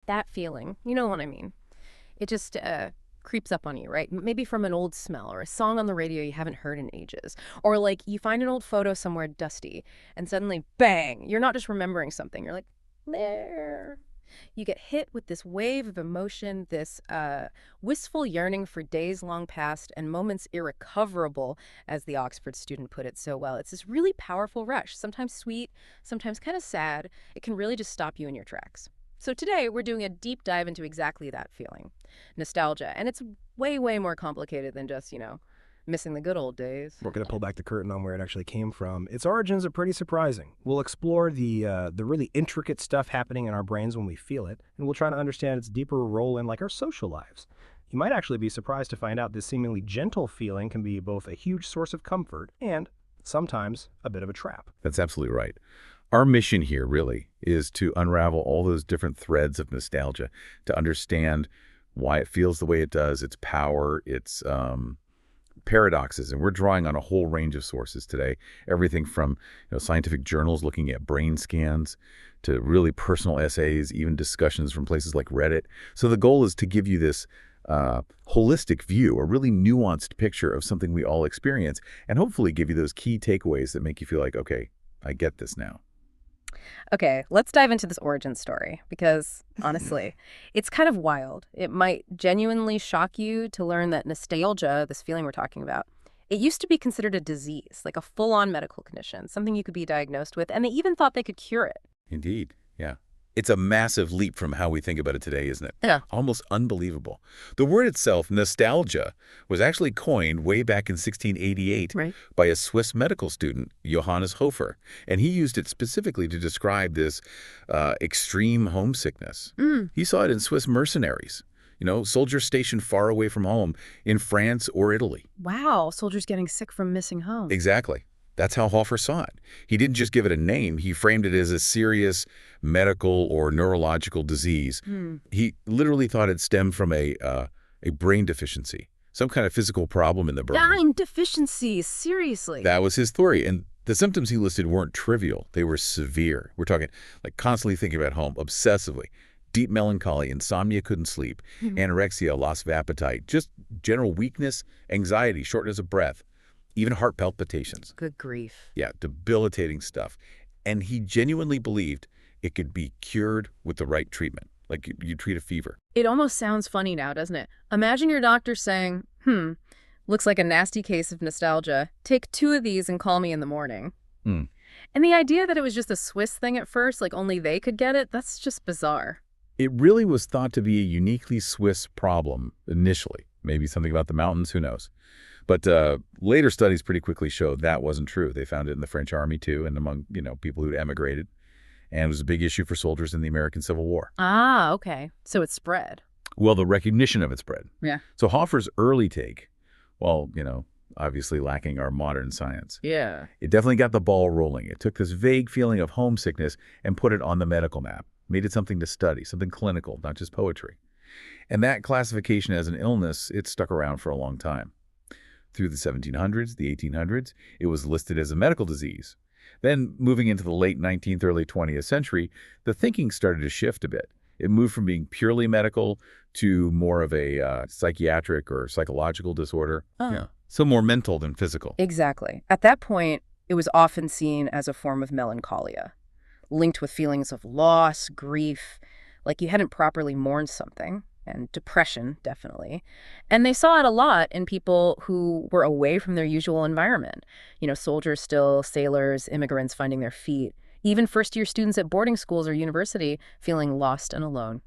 that feeling, you know what I mean? It just creeps up on you, right? Maybe from an old smell or a song on the radio you haven't heard in ages. Or like you find an old photo somewhere dusty and suddenly, bang, you're not just remembering something. You're like, there. You get hit with this wave of emotion, this wistful yearning for days long past and moments irrecoverable, as the Oxford student put it so well. It's this really powerful rush, sometimes sweet, sometimes kind of sad. It can really just stop you in your tracks. So today, we're doing a deep dive into exactly that feeling, nostalgia. And it's way, way more complicated than just, missing the good old days. We're going to pull back the curtain on where it actually came from. Its origins are pretty surprising. We'll explore the really intricate stuff happening in our brains when we feel it, and we'll try to understand its deeper role in our social lives. You might actually be surprised to find out this seemingly gentle feeling can be both a huge source of comfort and sometimes a bit of a trap. That's absolutely right. Our mission here really is to unravel all those different threads of nostalgia, to understand why it feels the way it does, its power, its paradoxes. And we're drawing on a whole range of sources today, everything from scientific journals looking at brain scans to really personal essays, even discussions from places like Reddit. So the goal is to give you this holistic view, a really nuanced picture of something we all experience, and hopefully give you those key takeaways that make you feel like, okay, I get this now. Okay, let's dive into this origin story because, honestly, it's kind of wild. It might genuinely shock you to learn that nostalgia, this feeling we're talking about, it used to be considered a disease, like a full-on medical condition, something you could be diagnosed with, and they even thought they could cure it. Indeed, yeah. It's a massive leap from how we think about it today, isn't it? Yeah. Almost unbelievable. The word itself, nostalgia, was actually coined way back in 1688 by a Swiss medical student, Johannes Hofer. And he used it specifically to describe this extreme homesickness. He saw it in Swiss mercenaries, soldiers stationed far away from home in France or Italy. Wow, soldiers getting sick from missing home. Exactly. That's how Hofer saw it. He didn't just give it a name. He framed it as a serious medical or neurological disease. He literally thought it stemmed from a brain deficiency, some kind of physical problem in the brain. Brain deficiencies, seriously. That was his theory. And the symptoms he listed weren't trivial. They were severe. We're talking like constantly thinking about home, obsessively, deep melancholy, insomnia, couldn't sleep, anorexia, loss of appetite, just general weakness, anxiety, shortness of breath. Even heart palpitations. Good grief. Yeah, debilitating stuff. And he genuinely believed it could be cured with the right treatment, like you treat a fever. It almost sounds funny now, doesn't it? Imagine your doctor saying, looks like a nasty case of nostalgia. Take 2 of these and call me in the morning. And the idea that it was just a Swiss thing at first, like only they could get it, that's just bizarre. It really was thought to be a uniquely Swiss problem initially. Maybe something about the mountains, who knows? But later studies pretty quickly showed that wasn't true. They found it in the French army, too, and among, people who'd emigrated. And it was a big issue for soldiers in the American Civil War. Ah, okay. So it spread. Well, the recognition of it spread. Yeah. So Hofer's early take, well, obviously lacking our modern science. Yeah. It definitely got the ball rolling. It took this vague feeling of homesickness and put it on the medical map, made it something to study, something clinical, not just poetry. And that classification as an illness, it stuck around for a long time. Through the 1700s, the 1800s, it was listed as a medical disease. Then, moving into the late 19th, early 20th century, the thinking started to shift a bit. It moved from being purely medical to more of a psychiatric or psychological disorder. Yeah. So more mental than physical. Exactly. At that point, it was often seen as a form of melancholia, linked with feelings of loss, grief, like you hadn't properly mourned something. And depression, definitely. And they saw it a lot in people who were away from their usual environment. Soldiers still, sailors, immigrants finding their feet. Even first-year students at boarding schools or university feeling lost and alone.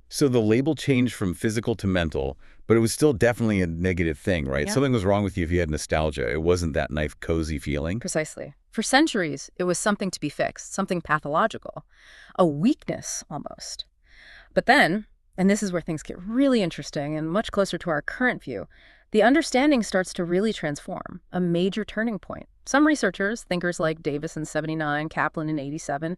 So the label changed from physical to mental, but it was still definitely a negative thing, right? Yeah. Something was wrong with you if you had nostalgia. It wasn't that nice, cozy feeling. Precisely. For centuries, it was something to be fixed, something pathological, a weakness almost. But then, and this is where things get really interesting and much closer to our current view, the understanding starts to really transform, a major turning point. Some researchers, thinkers like Davis in '79, Kaplan in '87,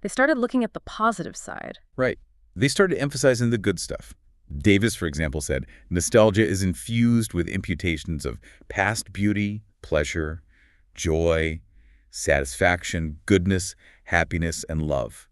they started looking at the positive side. Right. They started emphasizing the good stuff. Davis, for example, said, nostalgia is infused with imputations of past beauty, pleasure, joy, satisfaction, goodness, happiness, and love.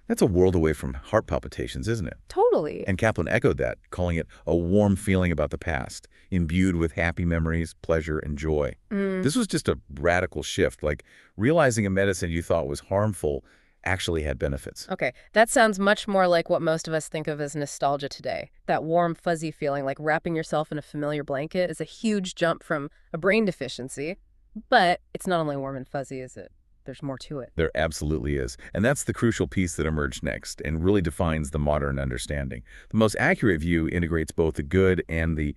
That's a world away from heart palpitations, isn't it? Totally. And Kaplan echoed that, calling it a warm feeling about the past, imbued with happy memories, pleasure, and joy. This was just a radical shift, like realizing a medicine you thought was harmful actually had benefits. Okay, that sounds much more like what most of us think of as nostalgia today. That warm, fuzzy feeling, like wrapping yourself in a familiar blanket, is a huge jump from a brain deficiency. But it's not only warm and fuzzy, is it? There's more to it. There absolutely is. And that's the crucial piece that emerged next and really defines the modern understanding. The most accurate view integrates both the good and the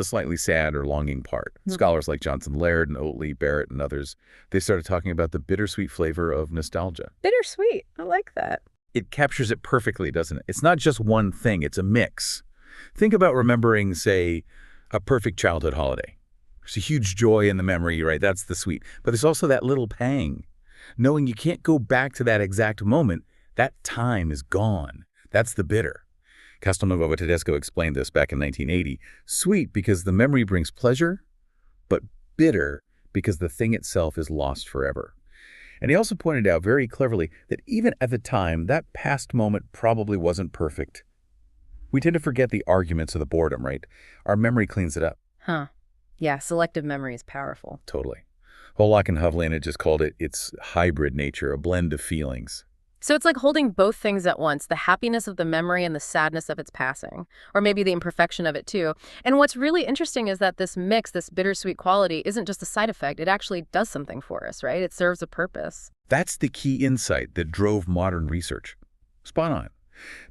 slightly sad or longing part. Scholars like Johnson Laird and Oatley, Barrett, and others, they started talking about the bittersweet flavor of nostalgia. Bittersweet. I like that. It captures it perfectly, doesn't it? It's not just one thing. It's a mix. Think about remembering, say, a perfect childhood holiday. There's a huge joy in the memory, right? That's the sweet. But there's also that little pang. Knowing you can't go back to that exact moment, that time is gone. That's the bitter. Castelnuovo Tedesco explained this back in 1980. Sweet because the memory brings pleasure, but bitter because the thing itself is lost forever. And he also pointed out very cleverly that even at the time, that past moment probably wasn't perfect. We tend to forget the arguments of the boredom, right? Our memory cleans it up. Huh. Yeah, selective memory is powerful. Totally. Hollock and Hovland had just called it its hybrid nature, a blend of feelings. So it's like holding both things at once, the happiness of the memory and the sadness of its passing, or maybe the imperfection of it too. And what's really interesting is that this mix, this bittersweet quality, isn't just a side effect. It actually does something for us, right? It serves a purpose. That's the key insight that drove modern research. Spot on.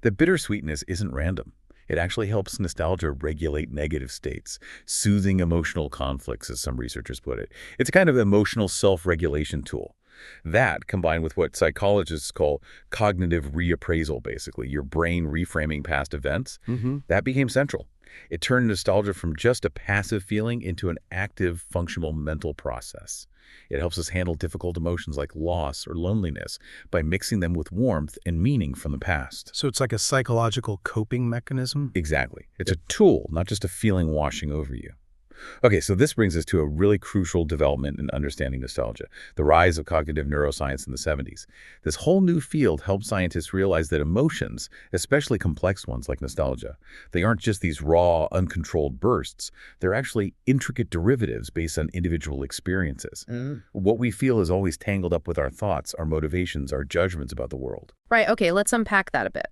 The bittersweetness isn't random. It actually helps nostalgia regulate negative states, soothing emotional conflicts, as some researchers put it. It's a kind of emotional self-regulation tool. That, combined with what psychologists call cognitive reappraisal, basically, your brain reframing past events, that became central. It turned nostalgia from just a passive feeling into an active, functional mental process. It helps us handle difficult emotions like loss or loneliness by mixing them with warmth and meaning from the past. So it's like a psychological coping mechanism? Exactly. It's a tool, not just a feeling washing over you. Okay, so this brings us to a really crucial development in understanding nostalgia, the rise of cognitive neuroscience in the 70s. This whole new field helped scientists realize that emotions, especially complex ones like nostalgia, they aren't just these raw, uncontrolled bursts. They're actually intricate derivatives based on individual experiences. What we feel is always tangled up with our thoughts, our motivations, our judgments about the world. Right, okay, let's unpack that a bit.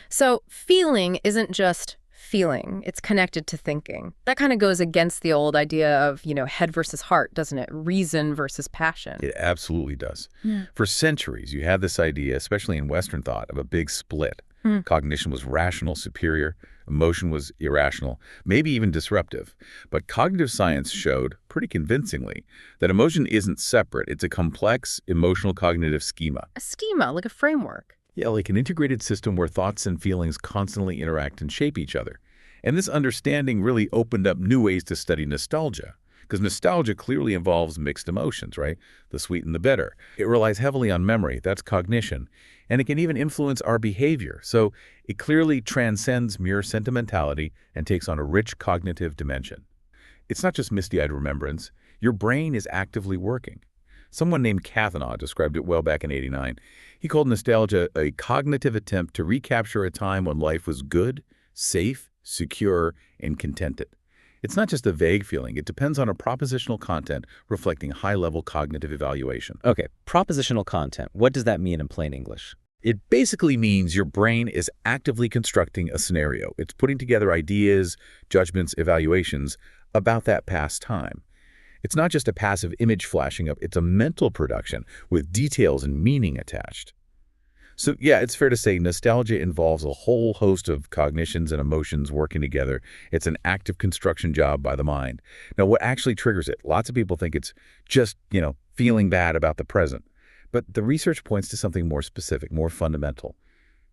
So feeling isn't just feeling. It's connected to thinking. That kind of goes against the old idea of, head versus heart, doesn't it? Reason versus passion. It absolutely does. For centuries, you had this idea, especially in Western thought, of a big split. Cognition was rational, superior. Emotion was irrational, maybe even disruptive. But cognitive science showed, pretty convincingly, that emotion isn't separate. It's a complex emotional cognitive schema. A schema, like a framework. Yeah, like an integrated system where thoughts and feelings constantly interact and shape each other. And this understanding really opened up new ways to study nostalgia. Because nostalgia clearly involves mixed emotions, right? The sweet and the bitter. It relies heavily on memory, that's cognition. And it can even influence our behavior. So it clearly transcends mere sentimentality and takes on a rich cognitive dimension. It's not just misty-eyed remembrance. Your brain is actively working. Someone named Cathanaugh described it well back in '89. He called nostalgia a cognitive attempt to recapture a time when life was good, safe, secure, and contented. It's not just a vague feeling. It depends on a propositional content reflecting high-level cognitive evaluation. Okay, propositional content. What does that mean in plain English? It basically means your brain is actively constructing a scenario. It's putting together ideas, judgments, evaluations about that past time. It's not just a passive image flashing up, it's a mental production with details and meaning attached. So yeah, it's fair to say nostalgia involves a whole host of cognitions and emotions working together. It's an active construction job by the mind. Now, what actually triggers it? Lots of people think it's just, feeling bad about the present. But the research points to something more specific, more fundamental.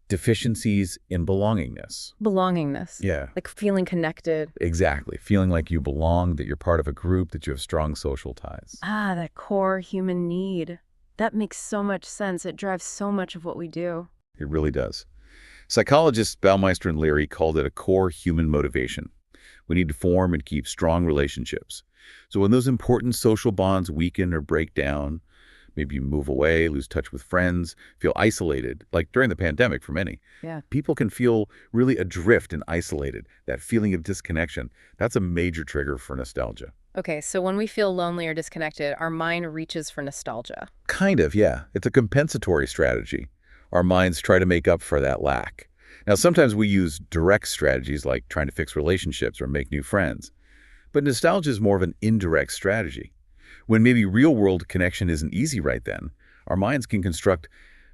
Deficiencies in belongingness. Belongingness. Yeah. Like feeling connected. Exactly. Feeling like you belong, that you're part of a group, that you have strong social ties. Ah, that core human need. That makes so much sense. It drives so much of what we do. It really does. Psychologists Baumeister and Leary called it a core human motivation. We need to form and keep strong relationships. So when those important social bonds weaken or break down, Maybe you move away, lose touch with friends, feel isolated, like during the pandemic for many. Yeah. People can feel really adrift and isolated. That feeling of disconnection, that's a major trigger for nostalgia. Okay, so when we feel lonely or disconnected, our mind reaches for nostalgia. Kind of, yeah. It's a compensatory strategy. Our minds try to make up for that lack. Now, sometimes we use direct strategies like trying to fix relationships or make new friends. But nostalgia is more of an indirect strategy. When maybe real-world connection isn't easy right then, our minds can construct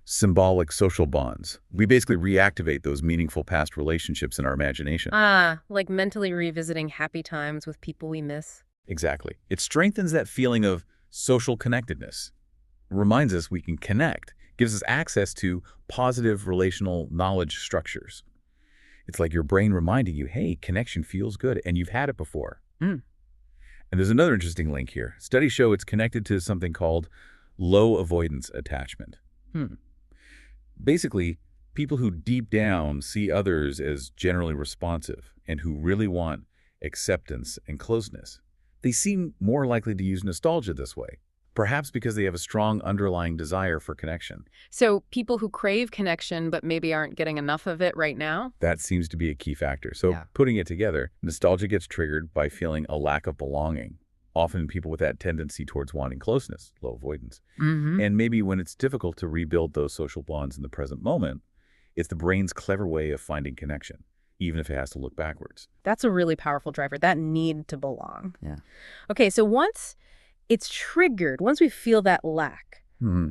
symbolic social bonds. We basically reactivate those meaningful past relationships in our imagination. Ah, like mentally revisiting happy times with people we miss. Exactly. It strengthens that feeling of social connectedness. It reminds us we can connect, gives us access to positive relational knowledge structures. It's like your brain reminding you, hey, connection feels good, and you've had it before. Mm. And there's another interesting link here. Studies show it's connected to something called low-avoidance attachment. Basically, people who deep down see others as generally responsive and who really want acceptance and closeness, they seem more likely to use nostalgia this way, perhaps because they have a strong underlying desire for connection. So people who crave connection but maybe aren't getting enough of it right now? That seems to be a key factor. So Yeah. putting it together, nostalgia gets triggered by feeling a lack of belonging, often people with that tendency towards wanting closeness, low avoidance. Mm-hmm. And maybe when it's difficult to rebuild those social bonds in the present moment, it's the brain's clever way of finding connection, even if it has to look backwards. That's a really powerful driver, that need to belong. Yeah. Okay, so once it's triggered, once we feel that lack,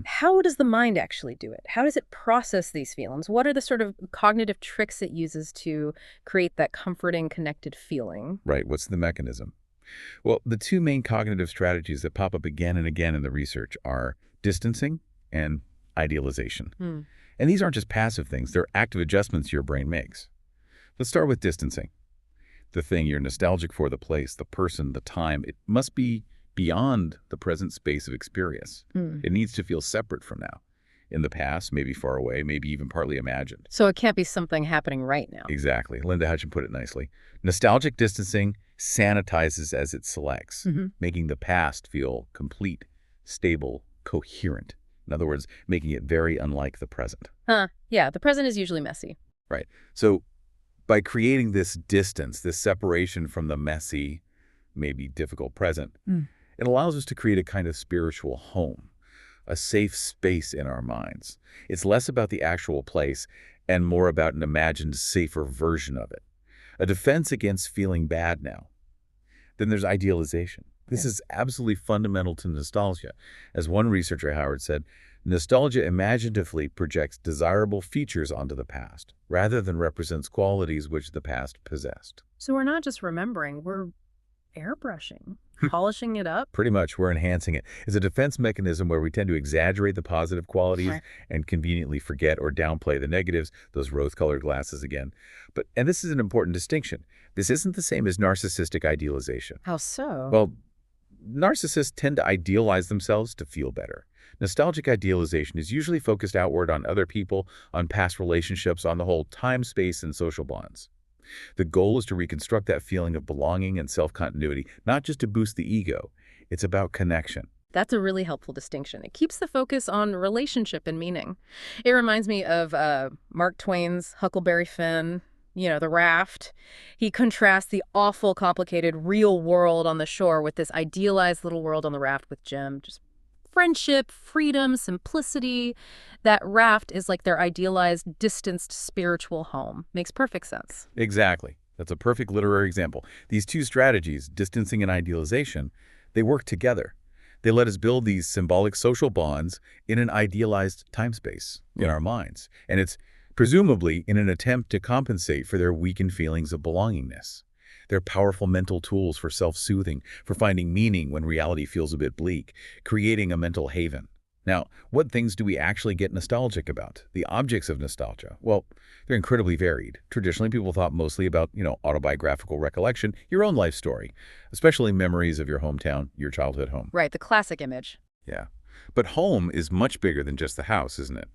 how does the mind actually do it? How does it process these feelings? What are the sort of cognitive tricks it uses to create that comforting, connected feeling? Right. What's the mechanism? Well, the two main cognitive strategies that pop up again and again in the research are distancing and idealization. And these aren't just passive things. They're active adjustments your brain makes. Let's start with distancing. The thing you're nostalgic for, the place, the person, the time, it must be beyond the present space of experience. It needs to feel separate from now. In the past, maybe far away, maybe even partly imagined. So it can't be something happening right now. Exactly. Linda Hutchin put it nicely. Nostalgic distancing sanitizes as it selects, making the past feel complete, stable, coherent. In other words, making it very unlike the present. Yeah, the present is usually messy. Right. So by creating this distance, this separation from the messy, maybe difficult present, it allows us to create a kind of spiritual home, a safe space in our minds. It's less about the actual place and more about an imagined safer version of it. A defense against feeling bad now. Then there's idealization. This is absolutely fundamental to nostalgia. As one researcher, Howard, said, nostalgia imaginatively projects desirable features onto the past, rather than represents qualities which the past possessed. So we're not just remembering, we're airbrushing, polishing it up. Pretty much, we're enhancing it. It's a defense mechanism where we tend to exaggerate the positive qualities and conveniently forget or downplay the negatives, those rose-colored glasses again. And this is an important distinction. This isn't the same as narcissistic idealization. How so? Well, narcissists tend to idealize themselves to feel better. Nostalgic idealization is usually focused outward on other people, on past relationships, on the whole time, space, and social bonds. The goal is to reconstruct that feeling of belonging and self-continuity, not just to boost the ego. It's about connection. That's a really helpful distinction. It keeps the focus on relationship and meaning. It reminds me of Mark Twain's Huckleberry Finn, the raft. He contrasts the awful, complicated, real world on the shore with this idealized little world on the raft with Jim. Just friendship, freedom, simplicity. That raft is like their idealized, distanced spiritual home. Makes perfect sense. Exactly. That's a perfect literary example. These two strategies, distancing and idealization, they work together. They let us build these symbolic social bonds in an idealized time space in our minds. And it's presumably in an attempt to compensate for their weakened feelings of belongingness. They're powerful mental tools for self-soothing, for finding meaning when reality feels a bit bleak, creating a mental haven. Now, what things do we actually get nostalgic about? The objects of nostalgia? Well, they're incredibly varied. Traditionally, people thought mostly about, autobiographical recollection, your own life story, especially memories of your hometown, your childhood home. Right, the classic image. Yeah. But home is much bigger than just the house, isn't it?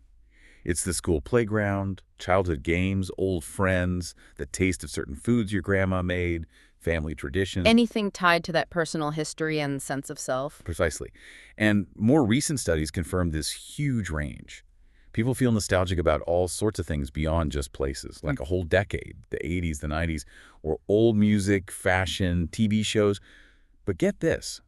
It's the school playground, childhood games, old friends, the taste of certain foods your grandma made, family tradition. Anything tied to that personal history and sense of self? Precisely. And more recent studies confirm this huge range. People feel nostalgic about all sorts of things beyond just places, like a whole decade, the 80s, the 90s, or old music, fashion, TV shows. But get this,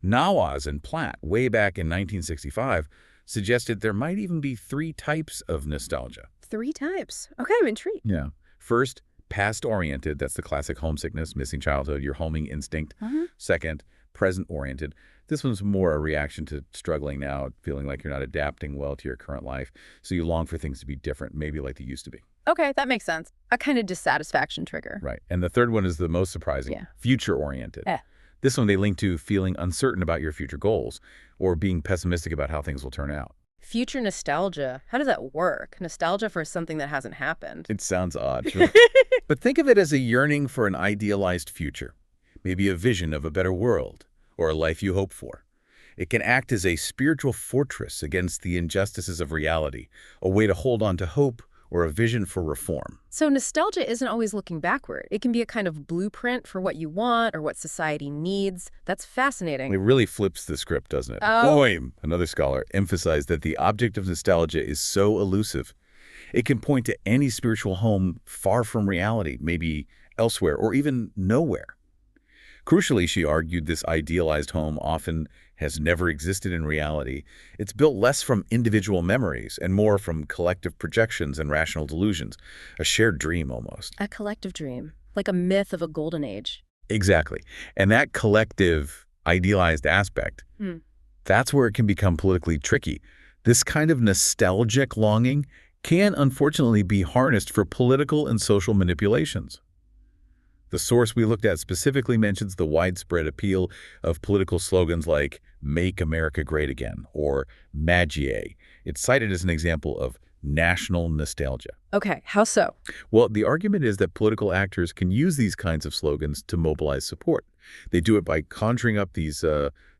Nawaz and Platt, way back in 1965, suggested there might even be 3 types of nostalgia. 3 types. Okay, I'm intrigued. Yeah. First, past-oriented. That's the classic homesickness, missing childhood, your homing instinct. Second, present-oriented. This one's more a reaction to struggling now, feeling like you're not adapting well to your current life, so you long for things to be different, maybe like they used to be. Okay, that makes sense. A kind of dissatisfaction trigger. Right. And the third one is the most surprising, future-oriented. This one they link to feeling uncertain about your future goals or being pessimistic about how things will turn out. Future nostalgia. How does that work? Nostalgia for something that hasn't happened. It sounds odd. But think of it as a yearning for an idealized future, maybe a vision of a better world or a life you hope for. It can act as a spiritual fortress against the injustices of reality, a way to hold on to hope or a vision for reform. So nostalgia isn't always looking backward. It can be a kind of blueprint for what you want or what society needs. That's fascinating. It really flips the script, doesn't it? Boehm, another scholar, emphasized that the object of nostalgia is so elusive. It can point to any spiritual home far from reality, maybe elsewhere or even nowhere. Crucially, she argued, this idealized home often has never existed in reality. It's built less from individual memories and more from collective projections and rational delusions, a shared dream almost. A collective dream, like a myth of a golden age. Exactly. And that collective idealized aspect, that's where it can become politically tricky. This kind of nostalgic longing can unfortunately be harnessed for political and social manipulations. The source we looked at specifically mentions the widespread appeal of political slogans like "Make America Great Again" or "Magie." It's cited as an example of national nostalgia. Okay, how so? Well, the argument is that political actors can use these kinds of slogans to mobilize support. They do it by conjuring up these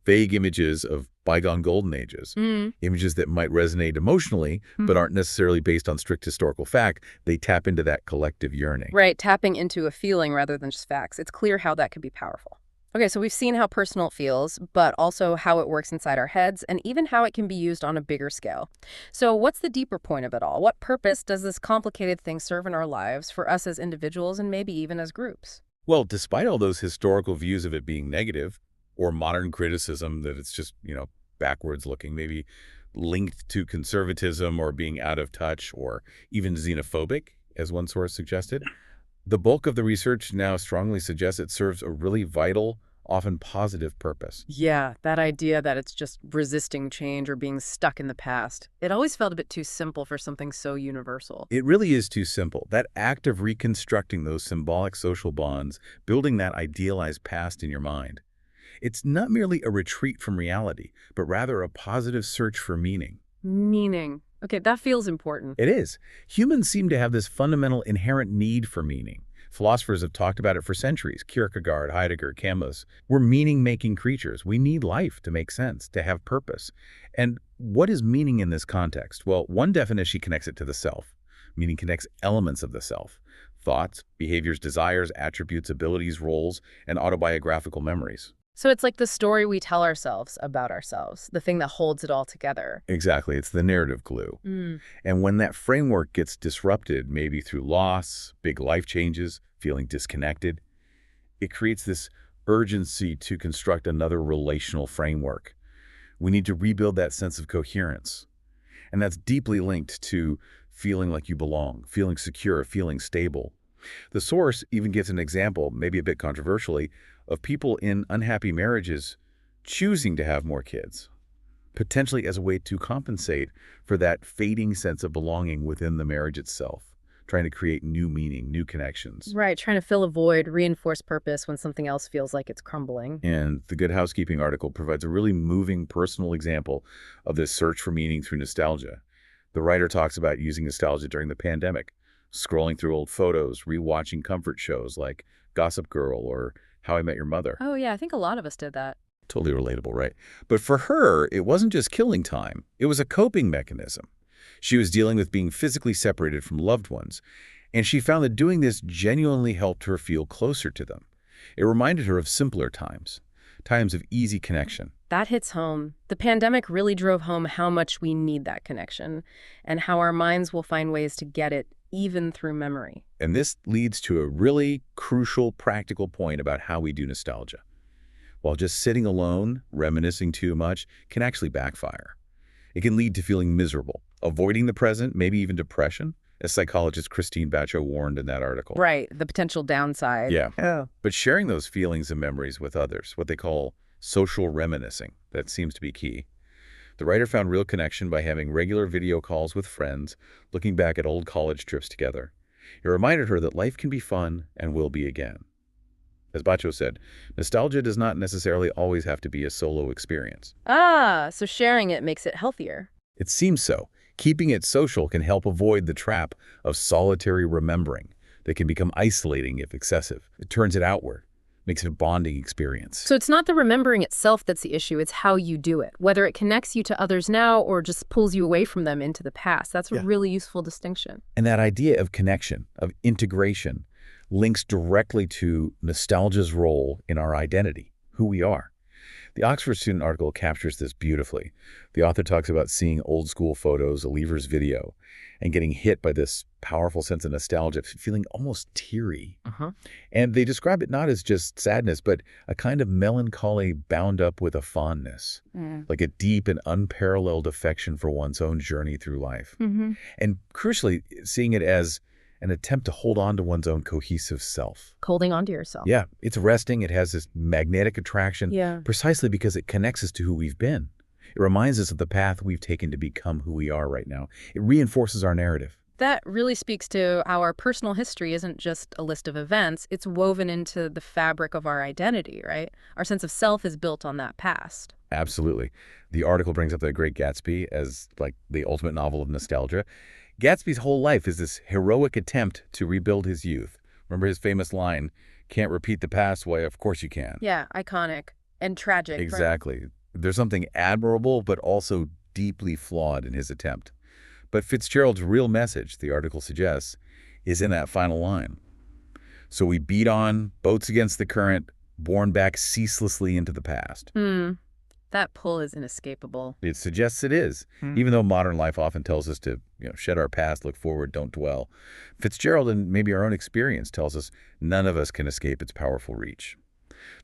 vague images of bygone golden ages, images that might resonate emotionally but aren't necessarily based on strict historical fact. They tap into that collective yearning. Right, tapping into a feeling rather than just facts. It's clear how that could be powerful. Okay, so we've seen how personal it feels, but also how it works inside our heads and even how it can be used on a bigger scale. So what's the deeper point of it all? What purpose does this complicated thing serve in our lives for us as individuals and maybe even as groups? Well, despite all those historical views of it being negative or modern criticism that it's just, backwards looking, maybe linked to conservatism or being out of touch or even xenophobic, as one source suggested, the bulk of the research now strongly suggests it serves a really vital, often positive purpose. Yeah, that idea that it's just resisting change or being stuck in the past. It always felt a bit too simple for something so universal. It really is too simple. That act of reconstructing those symbolic social bonds, building that idealized past in your mind, it's not merely a retreat from reality, but rather a positive search for meaning. Meaning. Okay, that feels important. It is. Humans seem to have this fundamental inherent need for meaning. Philosophers have talked about it for centuries. Kierkegaard, Heidegger, Camus. We're meaning-making creatures. We need life to make sense, to have purpose. And what is meaning in this context? Well, one definition connects it to the self. Meaning connects elements of the self. Thoughts, behaviors, desires, attributes, abilities, roles, and autobiographical memories. So it's like the story we tell ourselves about ourselves, the thing that holds it all together. Exactly. It's the narrative glue. And when that framework gets disrupted, maybe through loss, big life changes, feeling disconnected, it creates this urgency to construct another relational framework. We need to rebuild that sense of coherence. And that's deeply linked to feeling like you belong, feeling secure, feeling stable. The source even gives an example, maybe a bit controversially, of people in unhappy marriages choosing to have more kids, potentially as a way to compensate for that fading sense of belonging within the marriage itself, trying to create new meaning, new connections. Right, trying to fill a void, reinforce purpose when something else feels like it's crumbling. And the Good Housekeeping article provides a really moving personal example of this search for meaning through nostalgia. The writer talks about using nostalgia during the pandemic, scrolling through old photos, rewatching comfort shows like Gossip Girl or How I Met Your Mother. Oh, yeah, I think a lot of us did that. Totally relatable, right? But for her, it wasn't just killing time. It was a coping mechanism. She was dealing with being physically separated from loved ones, and she found that doing this genuinely helped her feel closer to them. It reminded her of simpler times, times of easy connection. That hits home. The pandemic really drove home how much we need that connection and how our minds will find ways to get it even through memory. And this leads to a really crucial practical point about how we do nostalgia. While just sitting alone, reminiscing too much, can actually backfire. It can lead to feeling miserable, avoiding the present, maybe even depression, as psychologist Christine Bacho warned in that article. Right, the potential downside. Yeah. Yeah. But sharing those feelings and memories with others, what they call social reminiscing, that seems to be key. The writer found real connection by having regular video calls with friends, looking back at old college trips together. It reminded her that life can be fun and will be again. As Bacho said, nostalgia does not necessarily always have to be a solo experience. So sharing it makes it healthier. It seems so. Keeping it social can help avoid the trap of solitary remembering that can become isolating if excessive. It turns it outward, makes it a bonding experience. So it's not the remembering itself that's the issue, it's how you do it, whether it connects you to others now or just pulls you away from them into the past. That's a really useful distinction. And that idea of connection, of integration, links directly to nostalgia's role in our identity, who we are. The Oxford student article captures this beautifully. The author talks about seeing old school photos, a Lever's video, and getting hit by this powerful sense of nostalgia, feeling almost teary. And they describe it not as just sadness, but a kind of melancholy bound up with a fondness, like a deep and unparalleled affection for one's own journey through life. And crucially, seeing it as an attempt to hold on to one's own cohesive self. Holding on to yourself. Yeah, it's resting. It has this magnetic attraction Yeah. precisely because it connects us to who we've been. It reminds us of the path we've taken to become who we are right now. It reinforces our narrative. That really speaks to how our personal history isn't just a list of events. It's woven into the fabric of our identity, right? Our sense of self is built on that past. Absolutely. The article brings up The Great Gatsby as like the ultimate novel of nostalgia. Gatsby's whole life is this heroic attempt to rebuild his youth. Remember his famous line, "Can't repeat the past? Why, of course you can." Yeah, iconic and tragic. Exactly. There's something admirable but also deeply flawed in his attempt. But Fitzgerald's real message, the article suggests, is in that final line. So we beat on, boats against the current, borne back ceaselessly into the past. That pull is inescapable. It suggests it is, even though modern life often tells us to shed our past, look forward, don't dwell. Fitzgerald and maybe our own experience tells us none of us can escape its powerful reach.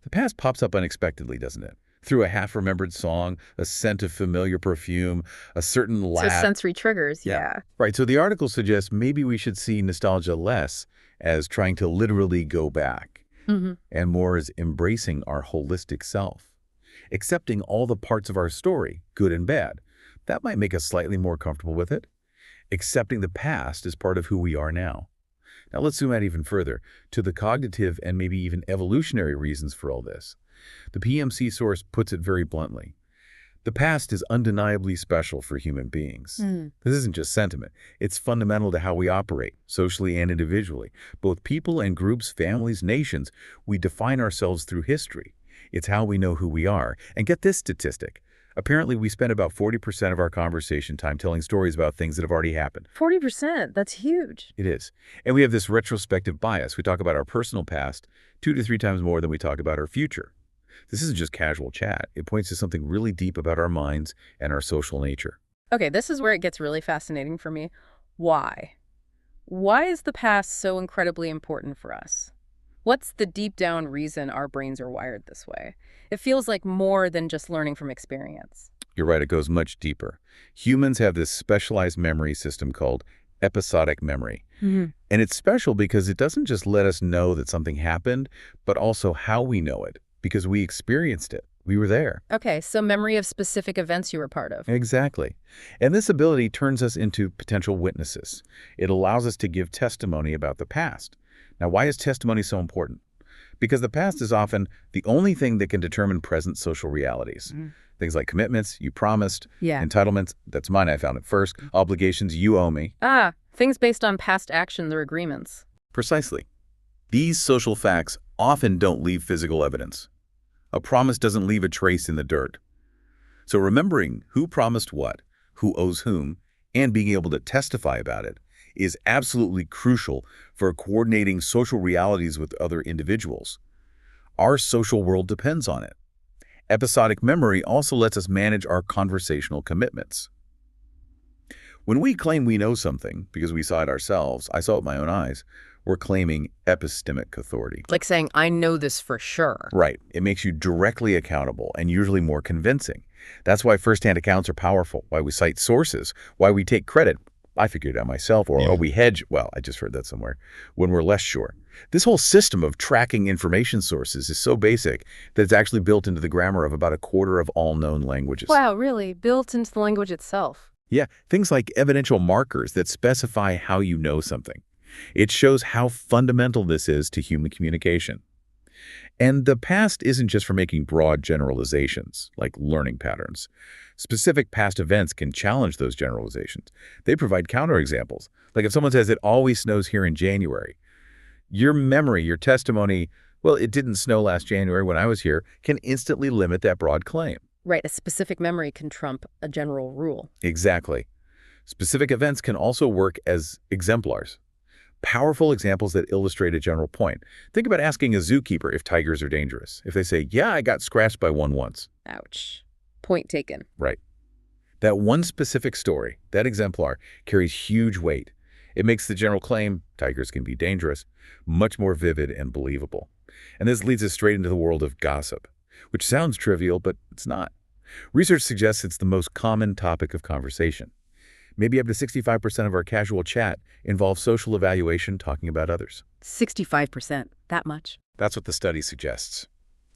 The past pops up unexpectedly, doesn't it? Through a half-remembered song, a scent of familiar perfume, a certain laugh. So sensory triggers, yeah. Right, so the article suggests maybe we should see nostalgia less as trying to literally go back and more as embracing our holistic self. Accepting all the parts of our story, good and bad. That might make us slightly more comfortable with it. Accepting the past as part of who we are now. Now let's zoom out even further to the cognitive and maybe even evolutionary reasons for all this. The PMC source puts it very bluntly. The past is undeniably special for human beings. This isn't just sentiment. It's fundamental to how we operate, socially and individually. Both people and groups, families, nations, we define ourselves through history. It's how we know who we are. And get this statistic. Apparently, we spend about 40% of our conversation time telling stories about things that have already happened. 40%, that's huge. It is. And we have this retrospective bias. We talk about our personal past 2 to 3 times more than we talk about our future. This isn't just casual chat. It points to something really deep about our minds and our social nature. Okay, this is where it gets really fascinating for me. Why? Why is the past so incredibly important for us? What's the deep down reason our brains are wired this way? It feels like more than just learning from experience. You're right, it goes much deeper. Humans have this specialized memory system called episodic memory. And it's special because it doesn't just let us know that something happened, but also how we know it, because we experienced it. We were there. Okay, so memory of specific events you were part of. Exactly. And this ability turns us into potential witnesses. It allows us to give testimony about the past. Now, why is testimony so important? Because the past is often the only thing that can determine present social realities. Things like commitments, you promised, entitlements, that's mine, I found it first, obligations, you owe me. Things based on past actions or agreements. Precisely. These social facts often don't leave physical evidence. A promise doesn't leave a trace in the dirt. So remembering who promised what, who owes whom, and being able to testify about it is absolutely crucial for coordinating social realities with other individuals. Our social world depends on it. Episodic memory also lets us manage our conversational commitments. When we claim we know something because we saw it ourselves, I saw it with my own eyes, we're claiming epistemic authority. Like saying, I know this for sure. Right. It makes you directly accountable and usually more convincing. That's why firsthand accounts are powerful, why we cite sources, why we take credit. I figured it out myself, or we hedge. Well, I just heard that somewhere, when we're less sure. This whole system of tracking information sources is so basic that it's actually built into the grammar of about a quarter of all known languages. Wow, really? Built into the language itself. Yeah, things like evidential markers that specify how you know something. It shows how fundamental this is to human communication. And the past isn't just for making broad generalizations, like learning patterns. Specific past events can challenge those generalizations. They provide counterexamples. Like if someone says it always snows here in January, your memory, your testimony, well, it didn't snow last January when I was here, can instantly limit that broad claim. Right, a specific memory can trump a general rule. Exactly. Specific events can also work as exemplars. Powerful examples that illustrate a general point. Think about asking a zookeeper if tigers are dangerous. If they say, yeah, I got scratched by one once. Ouch. Point taken. Right. That one specific story, that exemplar, carries huge weight. It makes the general claim, tigers can be dangerous, much more vivid and believable. And this leads us straight into the world of gossip, which sounds trivial, but it's not. Research suggests it's the most common topic of conversation. Maybe up to 65% of our casual chat involves social evaluation talking about others. 65%. That much. That's what the study suggests.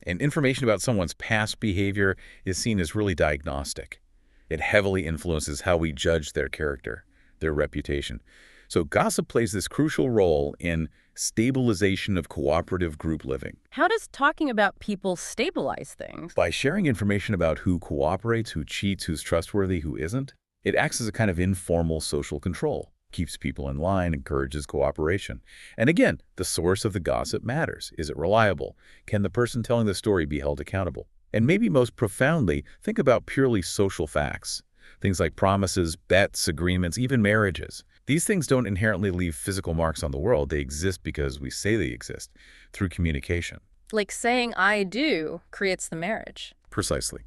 And information about someone's past behavior is seen as really diagnostic. It heavily influences how we judge their character, their reputation. So gossip plays this crucial role in stabilization of cooperative group living. How does talking about people stabilize things? By sharing information about who cooperates, who cheats, who's trustworthy, who isn't, it acts as a kind of informal social control, keeps people in line, encourages cooperation. And again, the source of the gossip matters. Is it reliable? Can the person telling the story be held accountable? And maybe most profoundly, think about purely social facts. Things like promises, bets, agreements, even marriages. These things don't inherently leave physical marks on the world. They exist because we say they exist, through communication. Like saying I do creates the marriage. Precisely.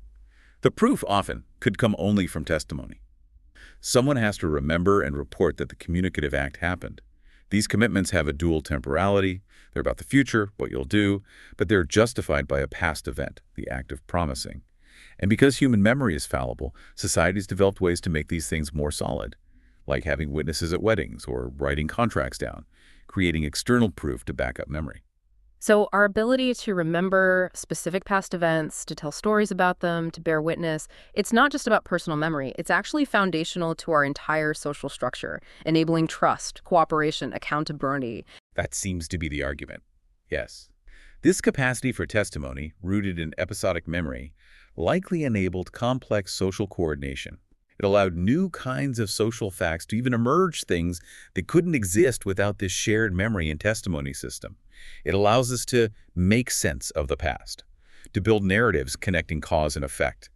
The proof often could come only from testimony. Someone has to remember and report that the communicative act happened. These commitments have a dual temporality. They're about the future, what you'll do, but they're justified by a past event, the act of promising. And because human memory is fallible, society's developed ways to make these things more solid, like having witnesses at weddings or writing contracts down, creating external proof to back up memory. So our ability to remember specific past events, to tell stories about them, to bear witness, it's not just about personal memory. It's actually foundational to our entire social structure, enabling trust, cooperation, accountability. That seems to be the argument. Yes. This capacity for testimony, rooted in episodic memory, likely enabled complex social coordination. It allowed new kinds of social facts to even emerge, things that couldn't exist without this shared memory and testimony system. It allows us to make sense of the past, to build narratives connecting cause and effect.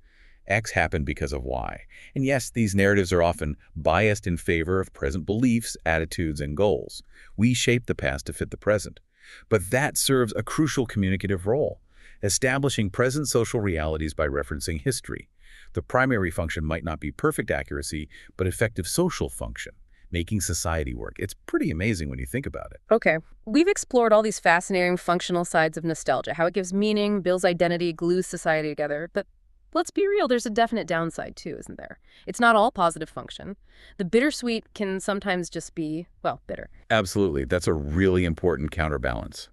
X happened because of Y. And yes, these narratives are often biased in favor of present beliefs, attitudes, and goals. We shape the past to fit the present. But that serves a crucial communicative role, establishing present social realities by referencing history. The primary function might not be perfect accuracy, but effective social function, making society work. It's pretty amazing when you think about it. Okay, we've explored all these fascinating functional sides of nostalgia, how it gives meaning, builds identity, glues society together. But let's be real, there's a definite downside too, isn't there? It's not all positive function. The bittersweet can sometimes just be, well, bitter. Absolutely. That's a really important counterbalance.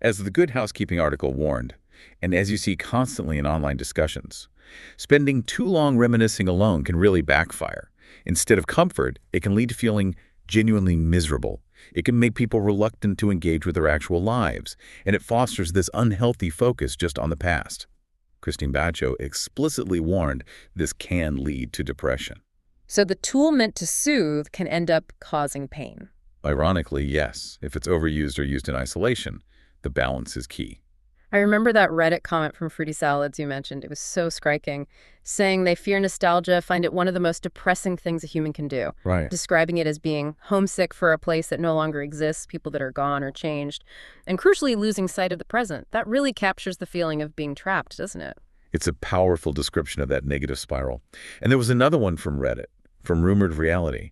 As the Good Housekeeping article warned, and as you see constantly in online discussions, spending too long reminiscing alone can really backfire. Instead of comfort, it can lead to feeling genuinely miserable. It can make people reluctant to engage with their actual lives, and it fosters this unhealthy focus just on the past. Christine Bacho explicitly warned this can lead to depression. So the tool meant to soothe can end up causing pain. Ironically, yes, if it's overused or used in isolation, the balance is key. I remember that Reddit comment from Fruity Salads you mentioned. It was so striking, saying they fear nostalgia, find it one of the most depressing things a human can do, Right. describing it as being homesick for a place that no longer exists, people that are gone or changed, and crucially losing sight of the present. That really captures the feeling of being trapped, doesn't it? It's a powerful description of that negative spiral. And there was another one from Reddit, from Rumored Reality,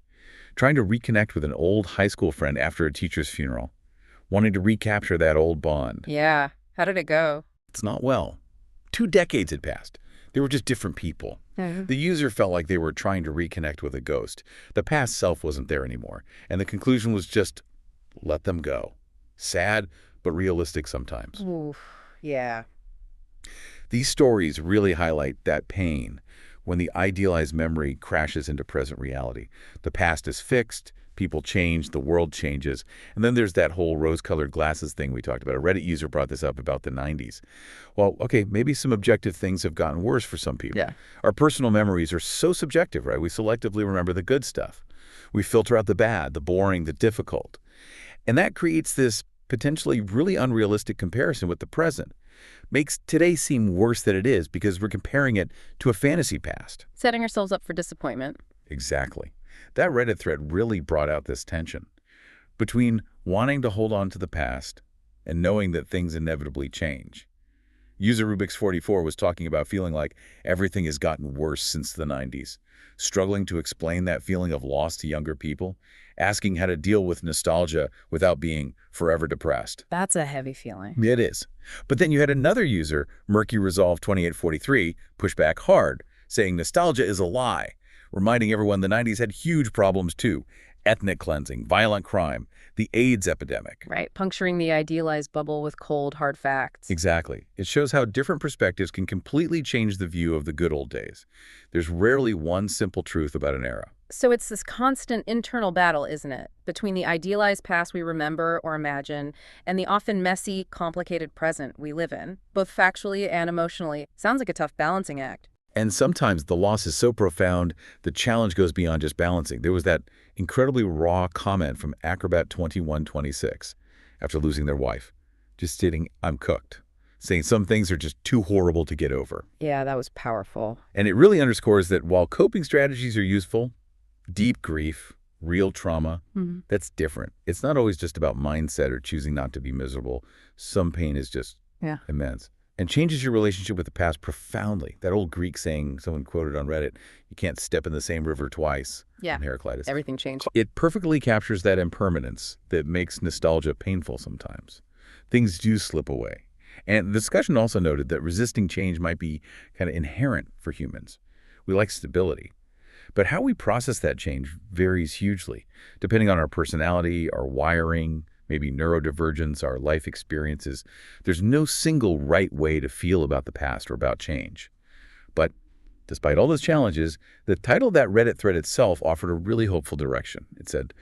trying to reconnect with an old high school friend after a teacher's funeral, wanting to recapture that old bond. Yeah. How did it go? It's not well. 2 decades had passed. They were just different people. The user felt like they were trying to reconnect with a ghost. The past self wasn't there anymore. And the conclusion was just let them go. Sad, but realistic sometimes. Ooh, yeah. These stories really highlight that pain when the idealized memory crashes into present reality. The past is fixed, people change, the world changes, and then there's that whole rose-colored glasses thing we talked about. A Reddit user brought this up about the 90s. Well, okay, maybe some objective things have gotten worse for some people. Yeah. Our personal memories are so subjective, right? We selectively remember the good stuff. We filter out the bad, the boring, the difficult. And that creates this potentially really unrealistic comparison with the present. Makes today seem worse than it is because we're comparing it to a fantasy past. Setting ourselves up for disappointment. Exactly. That Reddit thread really brought out this tension between wanting to hold on to the past and knowing that things inevitably change. User Rubix44 was talking about feeling like everything has gotten worse since the 90s, struggling to explain that feeling of loss to younger people, asking how to deal with nostalgia without being forever depressed. That's a heavy feeling. It is. But then you had another user, Murky Resolve 2843, push back hard, saying nostalgia is a lie, reminding everyone the 90s had huge problems too. Ethnic cleansing, violent crime, the AIDS epidemic. Right, puncturing the idealized bubble with cold, hard facts. Exactly. It shows how different perspectives can completely change the view of the good old days. There's rarely one simple truth about an era. So it's this constant internal battle, isn't it? Between the idealized past we remember or imagine and the often messy, complicated present we live in, both factually and emotionally. Sounds like a tough balancing act. And sometimes the loss is so profound, the challenge goes beyond just balancing. There was that incredibly raw comment from Acrobat2126 after losing their wife, just stating, "I'm cooked," saying some things are just too horrible to get over. Yeah, that was powerful. And it really underscores that while coping strategies are useful, deep grief, real trauma, that's different. It's not always just about mindset or choosing not to be miserable. Some pain is just immense. And changes your relationship with the past profoundly. That old Greek saying, someone quoted on Reddit, you can't step in the same river twice. Yeah, in Heraclitus. Everything changed. It perfectly captures that impermanence that makes nostalgia painful sometimes. Things do slip away. And the discussion also noted that resisting change might be kind of inherent for humans. We like stability. But how we process that change varies hugely, depending on our personality, our wiring, maybe neurodivergence, our life experiences. There's no single right way to feel about the past or about change. But despite all those challenges, the title of that Reddit thread itself offered a really hopeful direction. It said,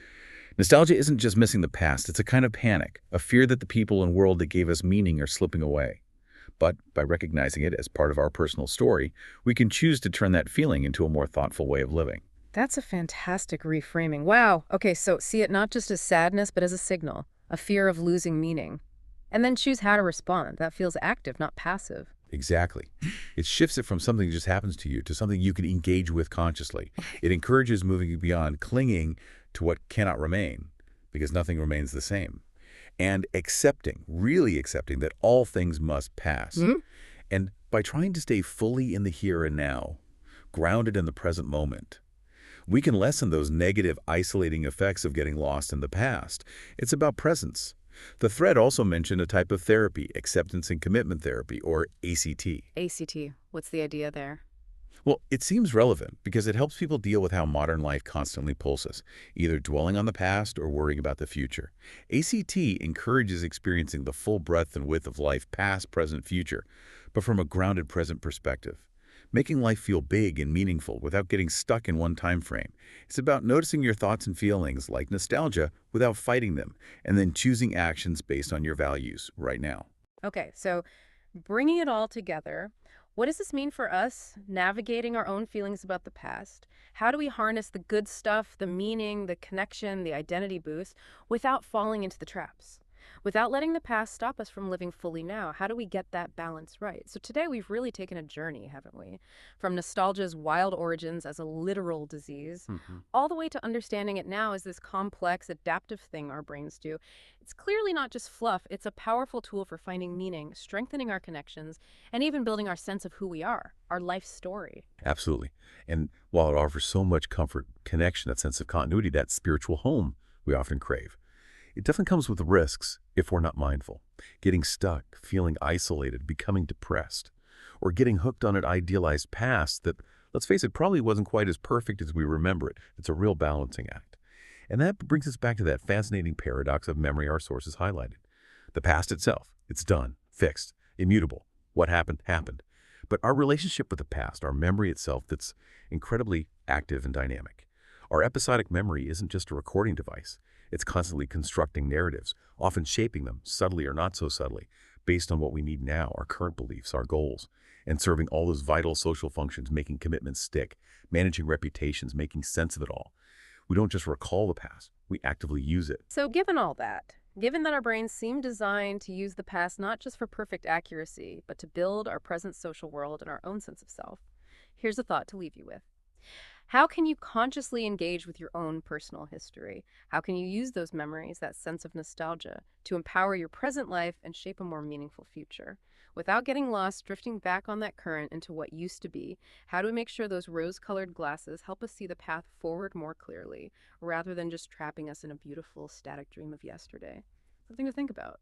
nostalgia isn't just missing the past, it's a kind of panic, a fear that the people and world that gave us meaning are slipping away. But by recognizing it as part of our personal story, we can choose to turn that feeling into a more thoughtful way of living. That's a fantastic reframing. Wow. Okay, so see it not just as sadness, but as a signal. A fear of losing meaning. And then choose how to respond. That feels active, not passive. Exactly. It shifts it from something that just happens to you to something you can engage with consciously. It encourages moving beyond clinging to what cannot remain, because nothing remains the same. And accepting, really accepting that all things must pass. And by trying to stay fully in the here and now, grounded in the present moment, we can lessen those negative, isolating effects of getting lost in the past. It's about presence. The thread also mentioned a type of therapy, acceptance and commitment therapy, or ACT. ACT, what's the idea there? Well, it seems relevant because it helps people deal with how modern life constantly pulses, either dwelling on the past or worrying about the future. ACT encourages experiencing the full breadth and width of life, past, present, future, but from a grounded present perspective. Making life feel big and meaningful without getting stuck in one time frame. It's about noticing your thoughts and feelings, like nostalgia, without fighting them, and then choosing actions based on your values right now. Okay, so bringing it all together, what does this mean for us navigating our own feelings about the past? How do we harness the good stuff, the meaning, the connection, the identity boost, without falling into the traps? without letting the past stop us from living fully now. How do we get that balance right? So today we've really taken a journey, haven't we? From nostalgia's wild origins as a literal disease, all the way to understanding it now as this complex, adaptive thing our brains do. It's clearly not just fluff, it's a powerful tool for finding meaning, strengthening our connections, and even building our sense of who we are, our life story. Absolutely. And while it offers so much comfort, connection, that sense of continuity, that spiritual home we often crave, it definitely comes with risks if we're not mindful. Getting stuck, feeling isolated, becoming depressed, or getting hooked on an idealized past that, let's face it, probably wasn't quite as perfect as we remember it. It's a real balancing act. And that brings us back to that fascinating paradox of memory our sources highlighted. The past itself, it's done, fixed, immutable. What happened, happened. But our relationship with the past, our memory itself, that's incredibly active and dynamic. Our episodic memory isn't just a recording device. It's constantly constructing narratives, often shaping them, subtly or not so subtly, based on what we need now, our current beliefs, our goals, and serving all those vital social functions, making commitments stick, managing reputations, making sense of it all. We don't just recall the past, we actively use it. So given all that, given that our brains seem designed to use the past not just for perfect accuracy, but to build our present social world and our own sense of self, here's a thought to leave you with. How can you consciously engage with your own personal history? How can you use those memories, that sense of nostalgia, to empower your present life and shape a more meaningful future? Without getting lost, drifting back on that current into what used to be, how do we make sure those rose-colored glasses help us see the path forward more clearly, rather than just trapping us in a beautiful, static dream of yesterday? Something to think about.